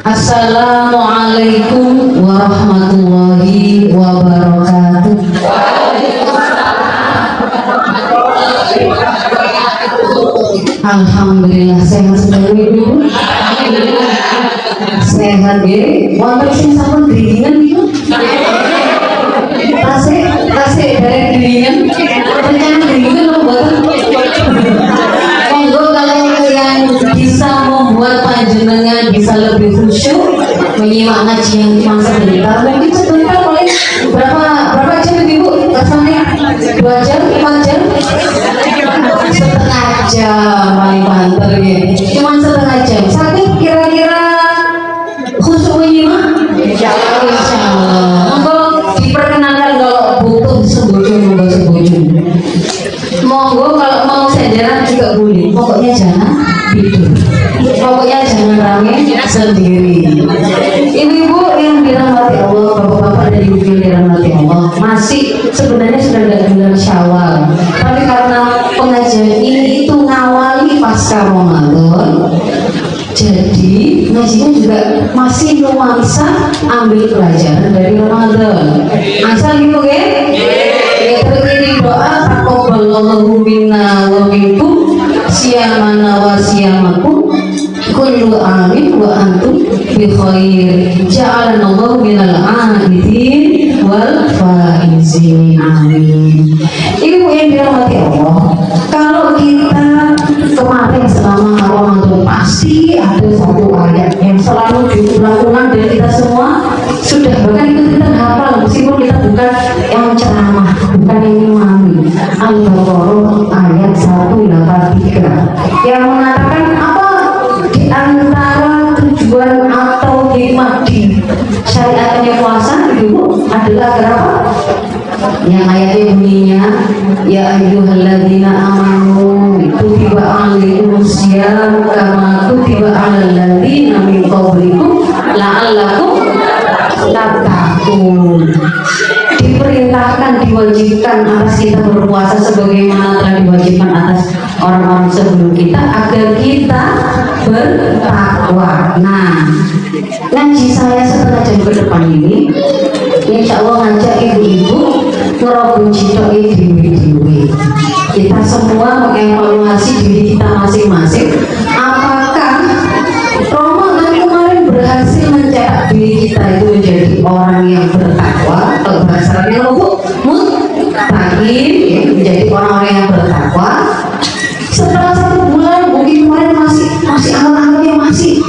Assalamualaikum warahmatullahi wabarakatuh. Alhamdulillah sehat sedaya Ibu. Sehat nggih. Wonten sing sampun dringan niku. Tasik dari dringan. Rencana dringan lho mboten. Monggo kalau yang bisa membuat panjenengan bisa lebih khusyuk menyimak ngaji yang masa sebentar, mungkin sebentar paling berapa jam Ibu? Rasanya 2 jam, 5 jam? Setengah jam paling banter ya. Cuman setengah jam. Sakit kira-kira khusyuk menyimak? Insyaallah. Monggo diperkenankan kalau butuh sembujung, monggo sembujung. Monggo kalau mau senderan juga boleh. Pokoknya jangan tidur. Pokoknya jangan rame sendiri. Ibu-ibu yang dirahmati Allah, bapak-bapak dan ibu yang dirahmati Allah, masih sebenarnya sudah ada bulan Syawal. Tapi karena pengajian ini itu ngawali pasca Ramadan, jadi ngajinya juga masih nuansa ambil pelajaran dari Ramadan. Asal gitu ya. Ya terkini doa taqabbalallahu minna wa minkum siyamana wa siyamakum kullu amin wa antum bi khair ja'alanallahu minal abidin wal faizin amin. Ibu yang dirahmati Allah, kalau kita kemarin selama Ramadan pasti ada satu ayat yang selalu diulang-ulang dan kita semua sudah bahkan itu kita hafal meskipun kita bukan yang ceramah, bukan yang imami. Al-Baqarah ayat 183 yang mengatakan apa di antara tujuan atau hikmah di syariatnya puasa itu adalah berapa? Yang ayatnya bunyinya ya ayyuhalladzina amanu kutiba alaikumusiyam kama kutiba alal ladzina min qablikum la'allakum tattaqun. Diperintahkan, diwajibkan atas kita berpuasa sebagaimana telah diwajibkan atas orang-orang sebelum kita agar kita bertakwa. Nah, ngaji saya setengah jam ke depan ini insya Allah ngajak ibu-ibu ngerobong cidok dewi-dewi. Kita semua mengevaluasi diri kita masing-masing. Apakah Ramadan kemarin berhasil mencetak diri kita itu menjadi orang yang bertakwa? Kalau bahasanya muttaqin, ya, menjadi orang-orang yang bertakwa. Setelah 1 bulan mungkin kemarin masih awal-awalnya masih.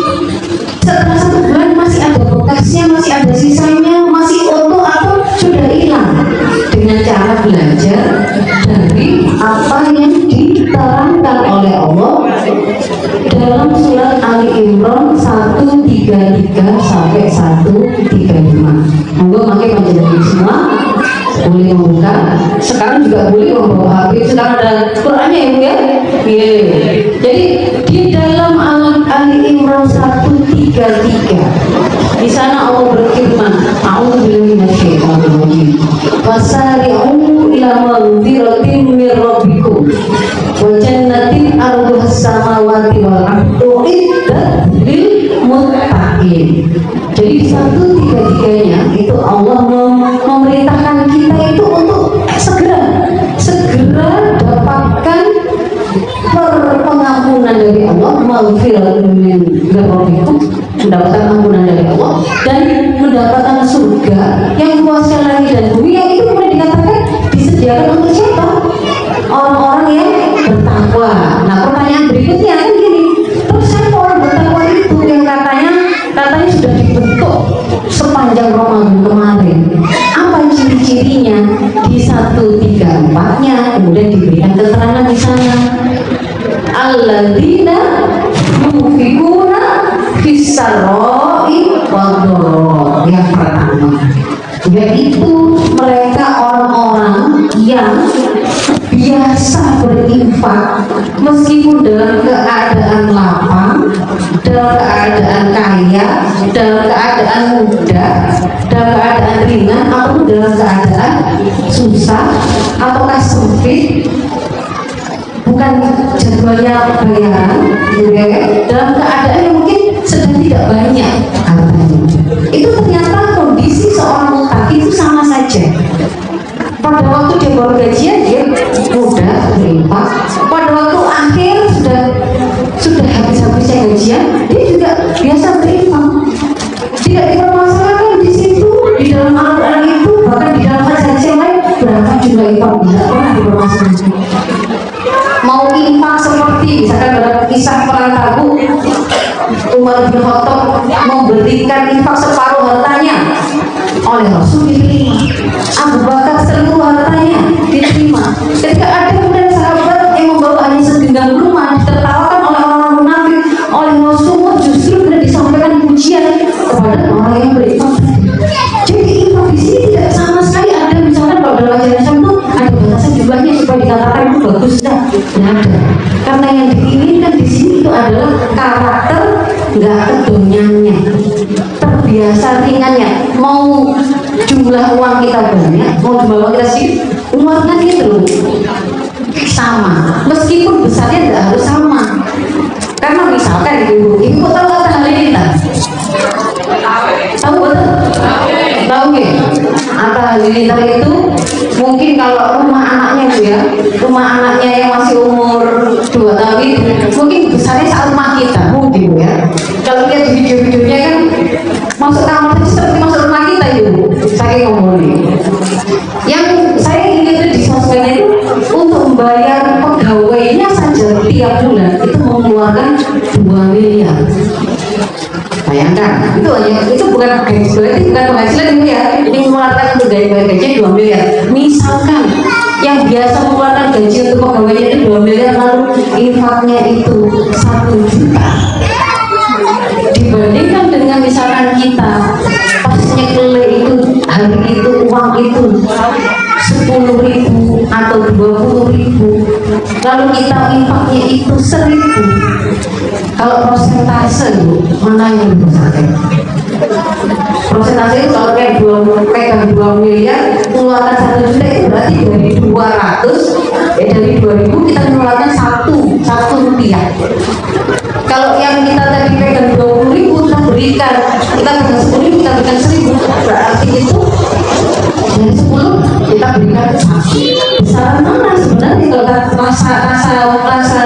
Setelah 1 bulan masih ada bekasnya, masih ada sisanya, masih utuh atau sudah hilang. Dengan cara belajar dari apa yang diterangkan oleh Allah dalam surat Ali Imran 133 sampai 135. Monggo pakai panjenengan semua boleh membuka. Sekarang juga boleh membawa HP. Sekarang ada Qurannya ya Bu ya. Jadi di dalam Ali Imran 133 di sana Allah berfirman, A'udzubillahi minasyaitonir rajim. Wasari'u ila maghfiratin mir rabbikum wa jannatin arduhas samawati wal ardu iddat lil muttaqin. Jadi di 133-nya itu Allah memerintahkan kita itu untuk segera dapatkan pengampunan dari Allah, maghfiratun min rabbikum, mendapatkan ampunan dari Allah dan mendapatkan surga yang kuasa langit dan bumi, yang itu boleh dikatakan disediakan untuk siapa? Orang-orang yang bertakwa. Nah, pertanyaan berikutnya kan gini, terus siapa orang bertakwa itu yang katanya sudah dibentuk sepanjang Ramadan kemarin? Apa ciri-cirinya? Di 134-nya kemudian diberikan keterangan di sana. Alladzina yunfiquna fis-sarra'i wad-dharra. Yang pertama, yaitu mereka orang-orang yang biasa berinfak meskipun dalam keadaan lapang, dalam keadaan kaya, dalam keadaan mudah, dalam keadaan ringan, atau dalam keadaan susah ataukah sempit, bukan jadwalnya bayaran, dalam keadaan yang mungkin sedang tidak banyak. hartanya. Itu ternyata kondisi seorang utang itu sama saja. Pada waktu dia baru gajian dia mudah berinfak, pada waktu akhir sudah habis-habisnya gajian dia juga biasa berinfak. Tidak dipermasalahkan di situ, di dalam Al-Quran itu, bahkan di dalam hadis yang lain berapa jumlah infak tidak pernah dipermasalahkan. Mau infak seperti misalkan dalam kisah perang Tabuk, Umar bin Khattab memberikan infak separuh hartanya, oleh Rasul diterima. Abu Bakar seluruh hartanya diterima. Ketika ada kemudian sahabat yang membawa hanya segenggam rumah ditertawakan oleh orang munafik, oleh Rasulullah justru tidak disampaikan pujian kepada orang yang berinfak. Jadi infak di sini tidak sama sekali ada misalkan kalau dalam ajaran Islam itu ada batasan jumlahnya supaya dikatakan itu bagus tidak ada. Karena yang diinginkan di sini itu adalah karakter nggak kedonyannya, terbiasa ringannya. Mau jumlah uang kita banyak, mau jumlah uang kita sedikit, uangnya itu sama, meskipun besarnya tidak harus sama. Karena misalkan ibu tahu Atta Halilintar? Tahu betul? Tahu nggak? Atta Halilintar itu mungkin kalau rumah anaknya Bu ya, rumah anaknya yang masih umur 2 tahun mungkin besarnya saat rumah kita mungkin Bu ya. Kalau lihat di video-videonya kan masuk kamar saja seperti masuk rumah kita itu, saya ngomongin. Yang saya ingin di sosmed itu untuk membayar pegawainya saja tiap bulan itu mengeluarkan 2 miliar. Bayangkan, itu bukan gaji, berarti bukan penghasilan itu ya. Ini mengeluarkan untuk gaji 2 miliar. Misalkan yang biasa mengeluarkan gaji untuk pegawainya itu 2 miliar, lalu infaknya itu 1 juta. Dibandingkan dengan misalkan kita pas nyekele itu hari itu uang itu 10.000 atau 20.000, lalu kita infaknya itu 1.000. Kalau persentase Bu, mana yang besar? Persentase itu kalau kayak 2 miliar mengeluarkan 1 juta itu berarti dari 200 dari 2.000 kita mengeluarkan 1 rupiah. Kalau yang kita tadi pegang 20.000 kita berikan 10.000 kita berikan 1.000, berarti itu dari 10 kita berikan 1. Besaran mana sebenarnya kalau rasa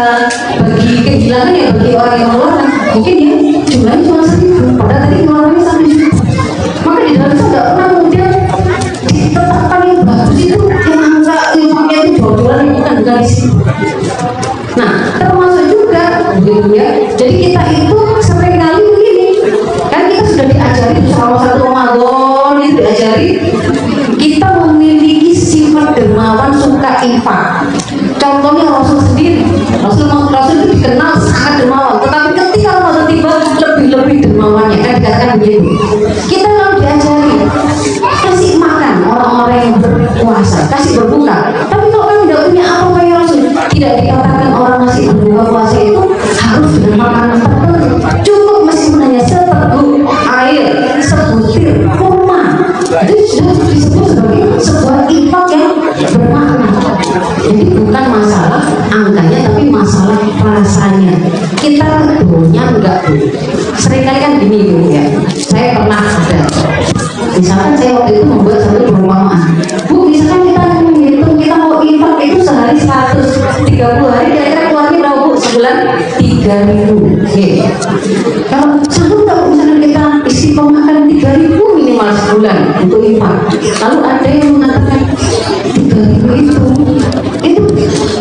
bagi kehilangan ya bagi orang yang mengeluarkan mungkin ya jumlahnya cuma 1.000 padahal tadi mengeluarkannya 1 juta. Maka di dalam itu nggak pernah kemudian ditetapkan yang bagus itu yang angka infaknya itu jual-jualan bukan di situ. Nah termasuk juga gitu ya. Jadi kita itu seringkali begini kan kita sudah diajari selama 1 Ramadan itu diajari kita memiliki sifat dermawan suka infak. Contohnya Rasul sendiri, Rasul itu dikenal sangat dermawan, tetapi ketika Ramadan tiba lebih dermawannya kan dikatakan begitu. Kita kalau diajari kasih makan orang-orang yang berpuasa, kasih berbuka, tapi kalau kami tidak punya apa ya Rasul, tidak dikatakan orang ngasih berbuka puasa itu harus dengan makanan tertentu, cukup meskipun hanya seteguk air, sebutir kurma, itu sudah disebut sebagai sebuah infak yang bermakna. Jadi bukan masalah angkanya tapi masalah rasanya. Kita kedua enggak Bu. Seringkali kan gini Bu ya. Saya pernah ada. Misalkan saya waktu itu membuat satu perumpamaan. Bu, misalkan kita menghitung kita mau infak itu sehari 130 hari kira-kira keluarnya berapa Bu? Sebulan 3.000. Oke. Kalau sanggup tak misalkan kita istiqomah makan 3.000 minimal sebulan untuk infak. Lalu ada yang mengatakan 3.000 itu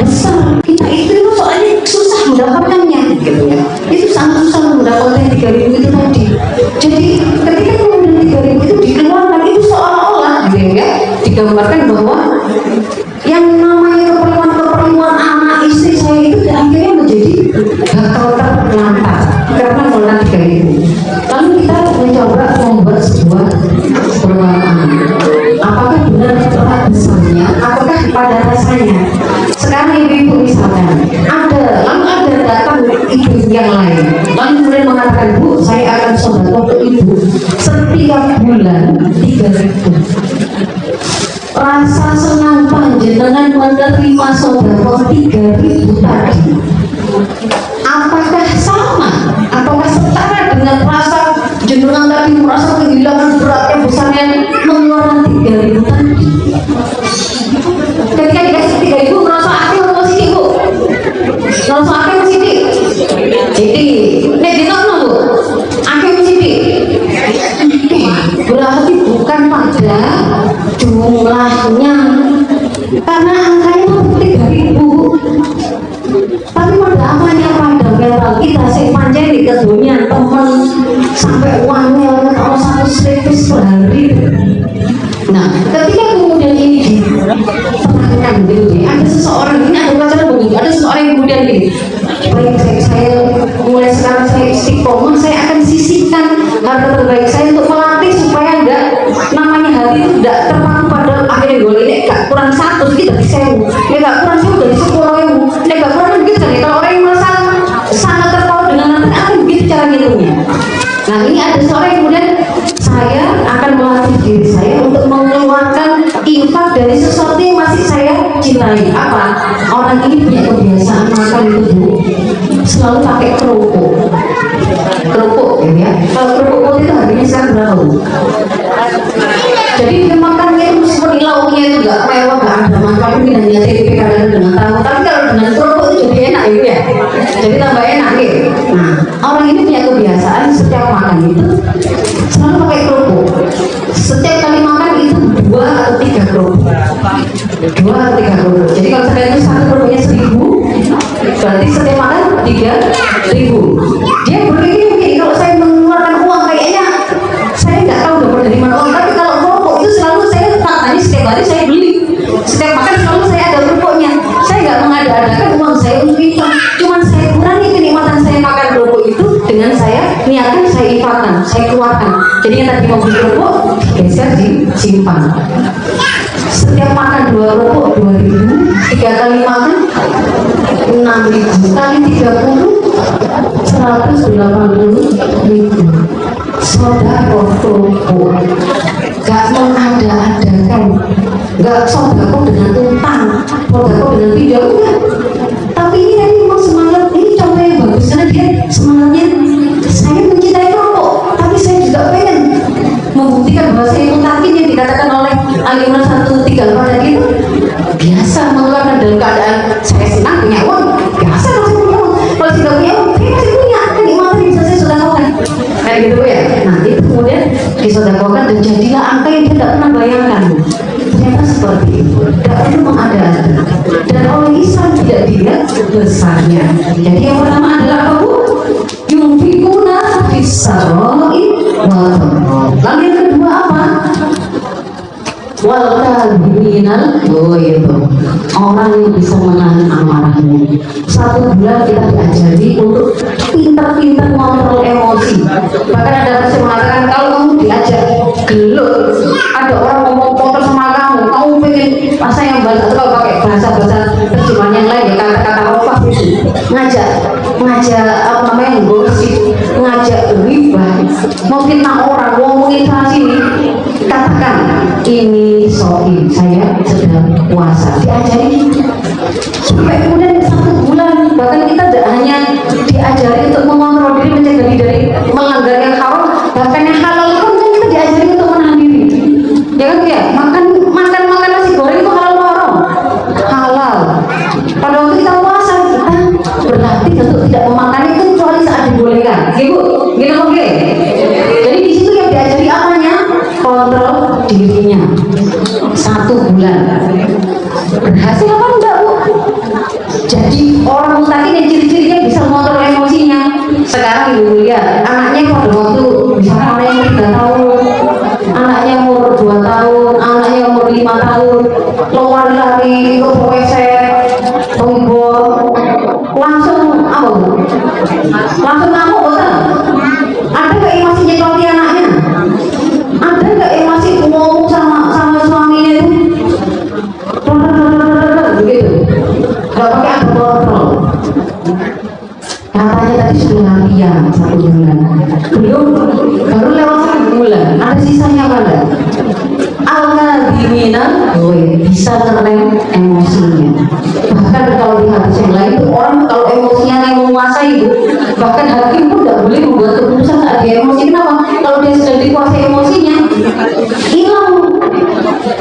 besar. Kita itu soalnya susah mendapatkannya gitu ya. Itu sangat susah mendapatkan 3.000 itu tadi. Jadi ketika kemudian 3.000 itu dikeluarkan itu seolah-olah gitu ya digambarkan bahwa yang namanya keperluan anak istri saya itu akhirnya menjadi bakal terlantar karena mengeluarkan 3.000. Lalu kita mencoba membuat sebuah perumpamaan. Apakah benar tepat besarnya? Apakah pada rasanya? Sekarang ibu-ibu misalkan lalu ada datang ibu yang lain, lalu kemudian mengatakan Bu, saya akan sedekah ke ibu setiap bulan 3.000. Rasa senang panjenengan menerima sedekah 3.000 tadi, apakah sama? Apakah setara dengan rasa jenengan tadi merasa kehilangan beratnya besarnya mengeluarkan 3.000 tadi. Ketika dikasih 3.000 merasa akhir apa sih bu? Merasa akhir sih di. Jadi nek ditokno bu, akhir sih di. Berarti bukan pada jumlahnya, karena angkanya itu 3.000. Tapi pada apanya, pada mental kita saya panjang di kedunia teman sampai uangnya kalau 100.000 per hari. Nah, ketika kemudian ini diterangkan gitu, ada seseorang ini ada pacaran begitu, ada seseorang yang kemudian gini, baik saya mulai sekarang saya istiqomah, saya akan sisihkan harta terbaik saya untuk melatih supaya enggak namanya hati itu tidak terpaku pada akhirnya gue ini gak kurang 100 kita di 1.000, ini gak kurang 1 dari 10.000, ini gak kurang begitu kan ya. Kalau orang yang merasa sangat terpaku dengan nanti akan begitu cara ngitungnya. Nah ini ada seorang yang kemudian saya akan melatih diri saya untuk mengeluarkan infak dari sesuatu yang masih saya cintai. Apa? Orang ini punya kebiasaan makan itu bu, selalu pakai kerupuk. Kerupuk ya. Kalau kerupuk itu harganya sekarang berapa bu? Jadi dia makannya itu seperti lauknya itu nggak mewah, nggak ada manfaat, mungkin hanya tempe kadang dengan tahu. Tapi kalau dengan kerupuk itu jadi enak gitu ya. Jadi tambah enak gitu. Nah orang ini punya kebiasaan setiap makan itu selalu pakai kerupuk. Setiap kali makan itu 2 atau 3 kerupuk. 2 atau 3 kerupuk. Jadi kalau saya itu satu kerupuknya 1.000, berarti setiap makan 3.000. Dia berpikir mungkin kalau saya mengeluarkan uang kayaknya saya nggak tahu dapat dari mana uang. Tapi kalau kerupuk itu selalu saya faktanya setiap hari saya beli. Setiap makan selalu saya ada kerupuknya. Saya nggak mengada-adakan uang saya untuk infak. Cuman saya kurangi kenikmatan saya makan kerupuk itu dengan saya niatkan saya infakkan, saya keluarkan. Jadi yang tadi mau beli kerupuk geser disimpan. Setiap makan 2 kerupuk 2.000, 3 kali makan 6.000 kali 30 180.000. Sodako kerupuk, gak mengada-adakan, gak sodako dengan utang, sodako dengan tidak, enggak. Tapi ini tadi memang semangat, ini contoh yang bagus karena dia semangatnya saya mencintai kerupuk, tapi saya juga pengen membuktikan bahwa saya mutakin yang dikatakan oleh Al-Imran 138 tadi itu biasa mengeluarkan dalam keadaan saya senang punya uang, biasa kalau saya punya uang. Kalau tidak punya uang, saya masih punya kenikmatan yang bisa saya sodakokan kayak gitu ya. Nah itu kemudian disodakokan dan jadilah angka yang dia tidak pernah bayangkan. Ternyata seperti itu, tidak perlu mengada-ada, dan oleh Islam tidak dilihat besarnya. Jadi yang pertama adalah apa bu? Yunfikuna fisaroi wa dharra. Lalu yang kedua apa? Wal kadhiminal ghaidh, orang yang bisa menahan amarahnya. 1 bulan kita diajari untuk pintar-pintar mengontrol emosi. Bahkan ada yang mengatakan kalau kamu diajak gelut, ada orang ngomong kotor sama kamu pengen masa yang baik, atau kalau pakai bahasa-bahasa terjemahan yang lain ya kata-kata rofah itu ngajak apa namanya gosip, ngajak ribah, mau fitnah orang, ngomongin sana sini, katakan ini sohim, saya sedang puasa, diajari sampai kemudian 1 bulan. Bahkan kita tidak hanya diajari untuk mengontrol diri, mencegah diri dari melanggar yang haram, bahkan yang halal pun kan kita diajari untuk menahan diri. Ya kan ya, makan nasi goreng itu halal atau haram? Halal. Pada waktu kita puasa kita berlatih untuk tidak memakan itu kecuali saat dibolehkan. Ibu, gini oke. Jadi di situ yang diajari apanya? Kontrol dirinya. 1 bulan. Berhasil apa enggak bu? Jadi orang mutakin yang ciri-cirinya bisa mengontrol emosinya. Sekarang ibu lihat anaknya pada waktu misalnya orang yang 3 tahun, anaknya umur 2 tahun, anaknya umur 5 tahun, keluar lari ke WC, tombol, langsung apa bu? Langsung ngamuk betul? Ada nggak yang masih nyekoti anaknya? Ada nggak yang masih ngomong sama suaminya itu? Begitu, nggak pakai ada kontrol. Katanya tadi sudah latihan 1 bulan, belum, baru lewat 1 bulan, ada sisanya pada al-kadhimina, bisa ngerem emosinya. Bahkan kalau di hadis yang lain itu orang kalau emosinya yang menguasai itu, bahkan hakim pun tidak boleh membuat keputusan saat dia emosi. Kenapa? Kalau hilang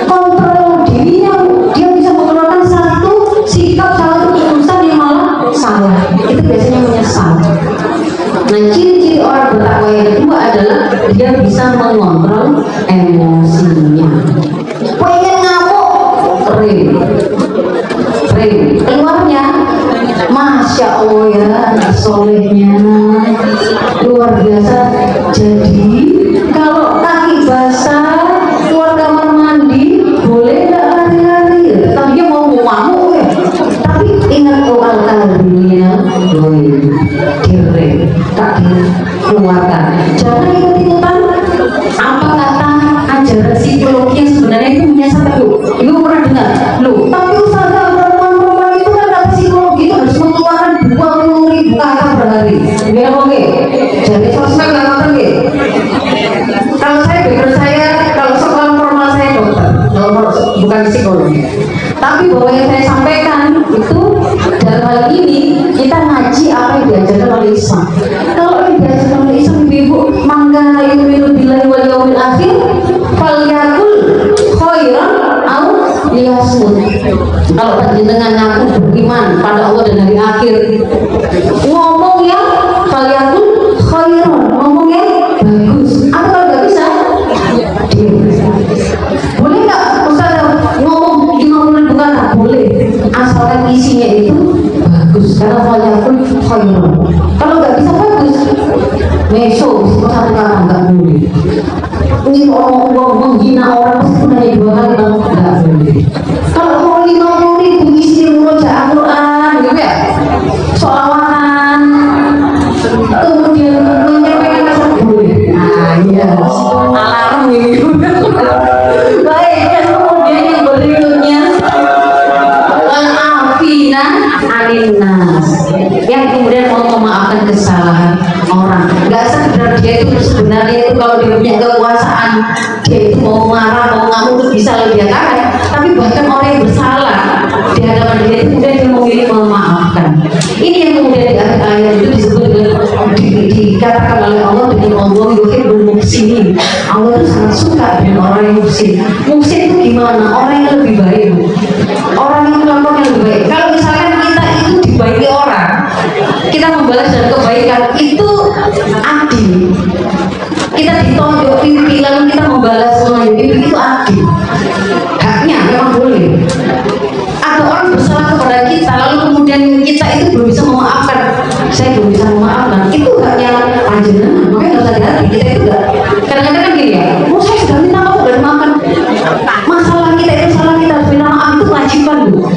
kontrol dirinya, dia bisa mengeluarkan satu sikap, satu keputusan yang malah salah. Itu biasanya menyesal. Nah, ciri-ciri orang bertakwa yang kedua adalah dia bisa mengontrol emosinya. Pengen ngamuk, keluarnya, masya Allah ya, anak solehnya luar biasa. Jadi kalau kaki basah keluar kamar mandi boleh nggak lari-lari? Tadinya mau ngamuk ya, tapi ingat doa kalinya, direm, tak dikeluarkan. Jangan ikut-ikutan apa kata ajaran psikologi yang sebenarnya itu menyesatkan. Ibu pernah dengar? Loh, tapi usaha perempuan itu kan kata psikologi itu harus mengeluarkan 20.000 kata per hari. Biar oke. Jadi sosmed nggak nonton gitu. Kalau saya background saya, kalau sekolah formal saya dokter, bukan psikologi. Tapi bahwa yang saya sampaikan itu dalam hal ini kita ngaji apa yang diajarkan oleh Islam. Kalau yang diajarkan oleh Islam, ibu mangga yu'minu billahi wal yaumil akhir falyakul khairan au liyasmut. Kalau panjenengan ngaku beriman pada Allah dan hari akhir, ngomong yang falyakul khairan, ngomong yang bagus. Atau kalau nggak bisa, boleh nggak Ustaz ngomong 50.000 kata? Boleh, asalkan isinya itu bagus. Karena falyakul khairan. Kalau nggak bisa bagus, besok satu kata nggak boleh. Ini orang menghina orang pasti hanya 2 kali, nggak boleh. Kalau mau 50.000 isi murojaah Al-Quran gitu ya, sholawatan, kemudian menyampaikan kasar boleh. Nah iya, alarm ini. Baik, dan kemudian yang berikutnya al-afina aninnas, yang kemudian mau memaafkan kesalahan orang. Gak sekedar dia itu sebenarnya itu kalau dia punya kekuasaan, dia itu mau marah, mau ngamuk bisa lebih kaya. Tapi bahkan orang yang bersalah di hadapan dia itu kemudian dia memilih memaafkan. Ini yang kemudian di akhir ayat itu disebut dikatakan oleh Allah dengan Allah yuhibbul muhsinin. Allah itu sangat suka dengan orang yang muhsin. Muhsin itu gimana? Orang yang lebih baik, orang yang melakukan yang lebih baik. Kalau misalkan kita itu dibaiki orang, kita membalas dengan kebaikan, itu adil. Kita ditonjok pipi lalu kita membalas dengan pipi, itu adil. Haknya memang boleh. Ada orang bersalah kepada kita lalu kemudian kita itu belum bisa memaafkan, saya belum bisa memaafkan, itu haknya panjenengan. Makanya harus hati-hati. Kita itu enggak, kadang-kadang kan gini ya, saya sudah minta maaf udah dimaafkan. Masalah kita itu salah, kita harus minta maaf, itu kewajiban loh.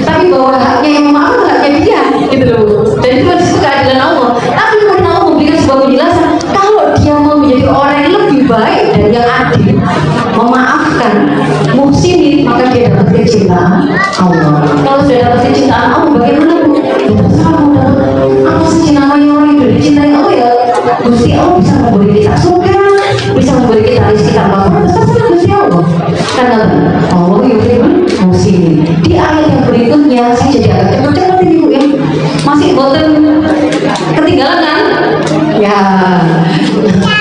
Tapi bahwa haknya yang memaafkan haknya dia gitu loh. Dan itu harus keadilan Allah. Tapi kemudian Allah memberikan sebuah penjelasan, kalau dia mau menjadi orang yang lebih baik dan yang adil, memaafkan muhsinin, maka dia dapat kecintaan Allah. Kalau sudah dapat kecintaan Allah, bagaimana bu? Terserah mau dapat apa sih namanya orang yang sudah dicintai Allah ya. Gusti Allah bisa memberi kita surga, bisa memberi kita rezeki tanpa batas, terserah Gusti Allah. Karena Allah yuhibbul muhsinin. Di ayat yang berikutnya saya jadi agak cepet ini bu ya. Masih boten ketinggalan kan? Ya.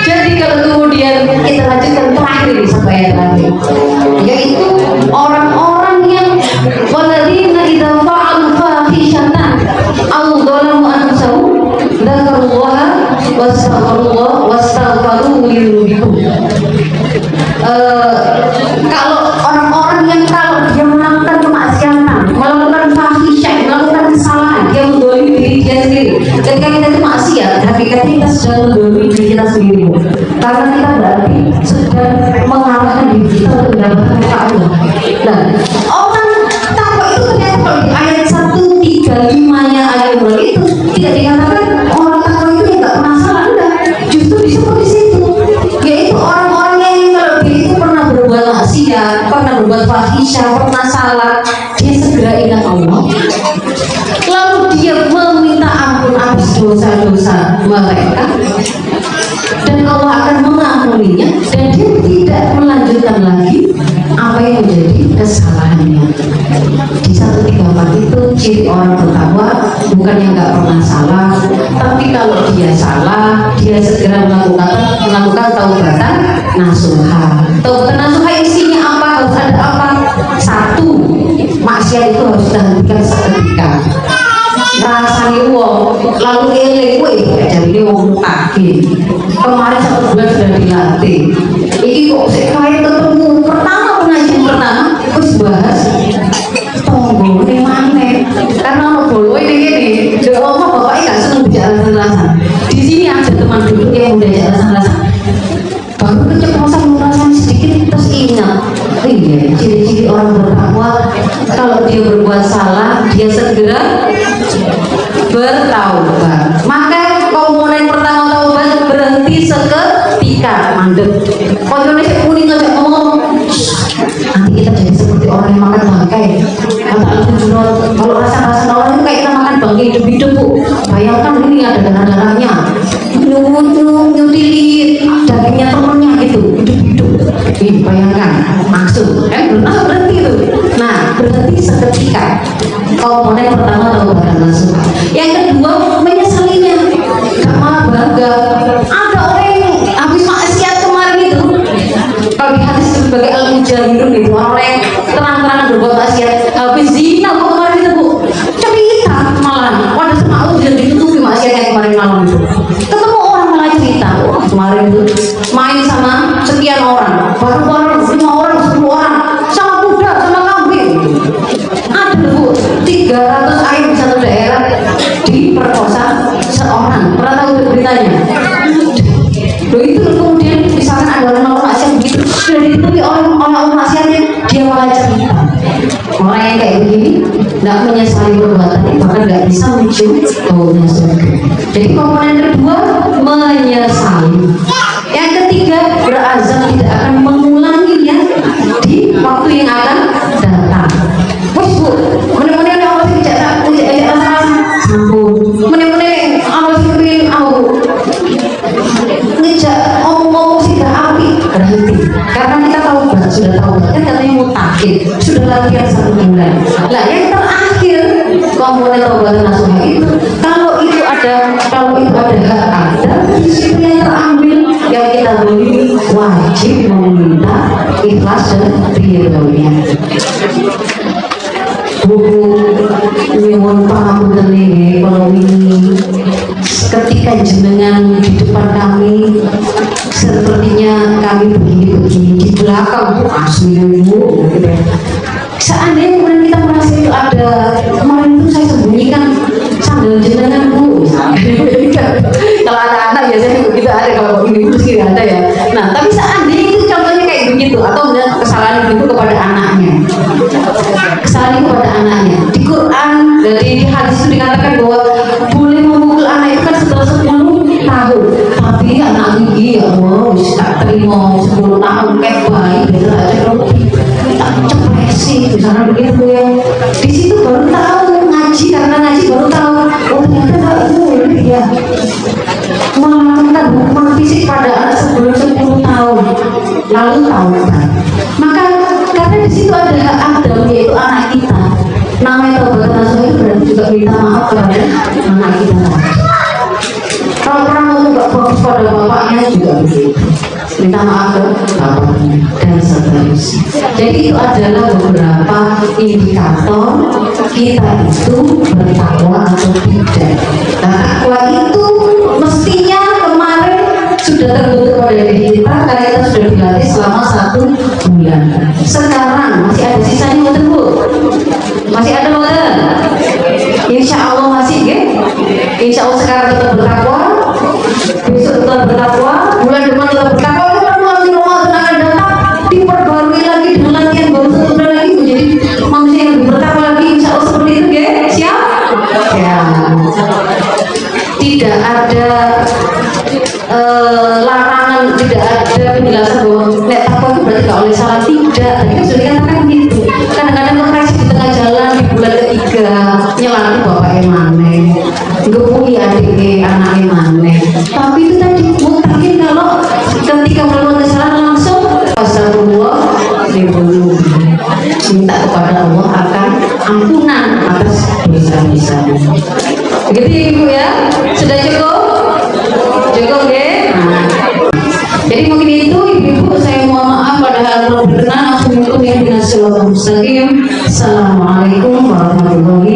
Jadi kalau kemudian kita lanjutkan terakhir ini sampai ayat terakhir, yaitu orang-orang yang waladina idza fa'alu fahishatan aw dzalamu anfusahum dzakarullaha wastaghfaru lidzunubihim. Kalau orang-orang yang kalau dia melakukan kemaksiatan, melakukan fahisyah, melakukan kesalahan, dia mendolimi diri dia sendiri. Ketika kita itu maksiat, hakikatnya kita sedang mendolimi diri kita sendiri. Karena kita berarti sedang mengalahkan diri kita untuk mendapatkan muka Allah. Nah, orang takwa itu ternyata kalau di ayat 135-nya ayat itu tidak dikatakan orang takwa itu yang nggak pernah salah, enggak. Justru disebut di situ, yaitu orang-orang yang kalau dia itu pernah berbuat maksiat, pernah berbuat fahisyah, pernah salah, dia segera ingat Allah, lalu dia meminta ampun atas dosa-dosa mereka, dan Allah akan mengampuninya, dan dia tidak melanjutkan lagi apa yang menjadi kesalahannya. Di 134 itu ciri orang bertakwa bukan yang nggak pernah salah, tapi kalau dia salah dia segera melakukan melakukan taubatan nasuha. Taubatan nasuha isinya apa? Harus ada apa? Satu, maksiat itu harus dihentikan seketika. Rasanya wong lalu eling kowe jadi wong mutakin. Kemarin 1 bulan sudah dilatih. Iki kok sik kae ketemu pertama pengajian pertama wis bahas tonggo ning maneh. Karena ono bolo ini gini, yo omong bapak gak seneng bicara rasa. Di sini ada teman dulu yang udah bicara rasa. Baru keceplosan merasa sedikit terus ingat. Iya, ciri-ciri orang bertakwa kalau dia berbuat salah dia segera bertaubat. Maka komponen pertama taubat berhenti seketika, mandek. Kalau Indonesia kuning aja ngomong, nanti kita jadi seperti orang yang makan bangkai. Kata Al-Hujurat, kalau rasa-rasa orang itu kayak kita makan bangkai hidup-hidup bu. Bayangkan ini ada darah-darahnya, nyudilit dagingnya temennya gitu, hidup-hidup. Bayangkan, maksud kan berhenti itu. Nah, berhenti seketika. Komponen pertama taubat nasuha. Yang kedua, menyesalinya. Gak malah bangga. Ada orang yang habis maksiat kemarin itu, kalau di hadis sebagai al-mujahidun itu, orang yang terang-terangan berbuat maksiat, habis zina kemarin itu bu, cerita malah. Wadah sama Allah sudah ditutupi maksiatnya kemarin malam itu. Ketemu orang malah cerita, wah kemarin itu main sama sekian orang, baru-baru 5 orang, 10 orang, sama kuda, sama kambing. Ada bu, 300 ayam di satu daerah diperkosa seorang. Pernah tahu beritanya? Loh itu kemudian misalkan ada orang maksiat begitu, sudah ditutupi orang maksiatnya, dia malah cerita. Orang yang kayak begini tidak menyesali perbuatannya, bahkan nggak bisa mencium baunya surga. Jadi komponen kedua menyesali. Yang ketiga berazam tidak akan mengulanginya di waktu yang akan datang. Wes bu, meneh-meneh Allah sing tidak rasa sampun. Meneh-meneh Allah sing pengen aku ngejak ngomong sih gak api, berhenti. Karena kita sudah tahu kan katanya mutakin, sudah latihan 1 bulan. Lah yang terakhir komponen taubatan nasuha itu, kalau itu ada hak ada, disitu yang terambil yang kita beli wajib meminta ikhlas dan ridhonya. Buku nyuwun pangapunten nggih kalau ini ketika jenengan di depan kami sepertinya kami begini-begini, di belakang asli bu. Seandainya kemudian kita merasa itu ada, kemarin itu saya sembunyikan sandal jenengan bu. Kalau anak-anak biasanya begitu ada, kalau ini mesti ada ya. Nah tapi seandainya itu contohnya kayak begitu, atau kesalahan itu kepada anaknya, kesalahan kepada anaknya. Di Quran dari hadis itu dikatakan bahwa boleh memukul anak itu kan setelah 10 tahun. Tapi anak ini ya Allah tak terima 10 tahun kayak bayi biasa aja kalau tak cepresi misalnya begitu ya. Di situ baru tahu ngaji, karena ngaji baru tahu oh ternyata tak boleh ya melakukan hukuman fisik pada anak sebelum 10 tahun lalu tahu kan. Maka karena di situ ada hak Adam yaitu anak kita. Namanya taubatan nasuha itu berarti juga minta maaf kepada anak kita. Kalau pernah ngomong gak bagus pada bapaknya juga begitu, minta maaf ke bapaknya dan seterusnya. Jadi itu adalah beberapa indikator kita itu bertakwa atau tidak. Nah takwa itu mestinya kemarin sudah terbentuk pada diri kita karena kita sudah dilatih selama 1 bulan. Sekarang masih ada sisanya betul bu? Masih ada betul? Insya Allah masih ya? Insya Allah sekarang tetap bertakwa, besok tetap bertakwa, bulan depan tetap bertakwa. Bulan Ramadan akan datang diperbarui lagi dengan latihan baru 1 bulan lagi menjadi manusia yang lebih bertakwa lagi. Insya Allah seperti itu ya? Siap? Ya. Tidak ada larangan, tidak ada penjelasan bahwa nek takwa itu berarti gak oleh salah, tidak. Tadi kan sudah dikatakan gitu. Kadang-kadang kekasih di tengah jalan di bulan ketiga nyelati bapaknya maneh, ngepui adiknya anaknya maneh. Tapi itu tadi mungkin kalau ketika melakukan kesalahan langsung astagfirullah dibulu, minta kepada Allah akan ampunan atas dosa-dosa. Begitu ya ibu ya, sudah cukup? Cukup ya? Nah. ibu-ibu saya mohon maaf padahal belum berkenan, aku minta yang dinasihat Mustaqim. Assalamualaikum warahmatullahi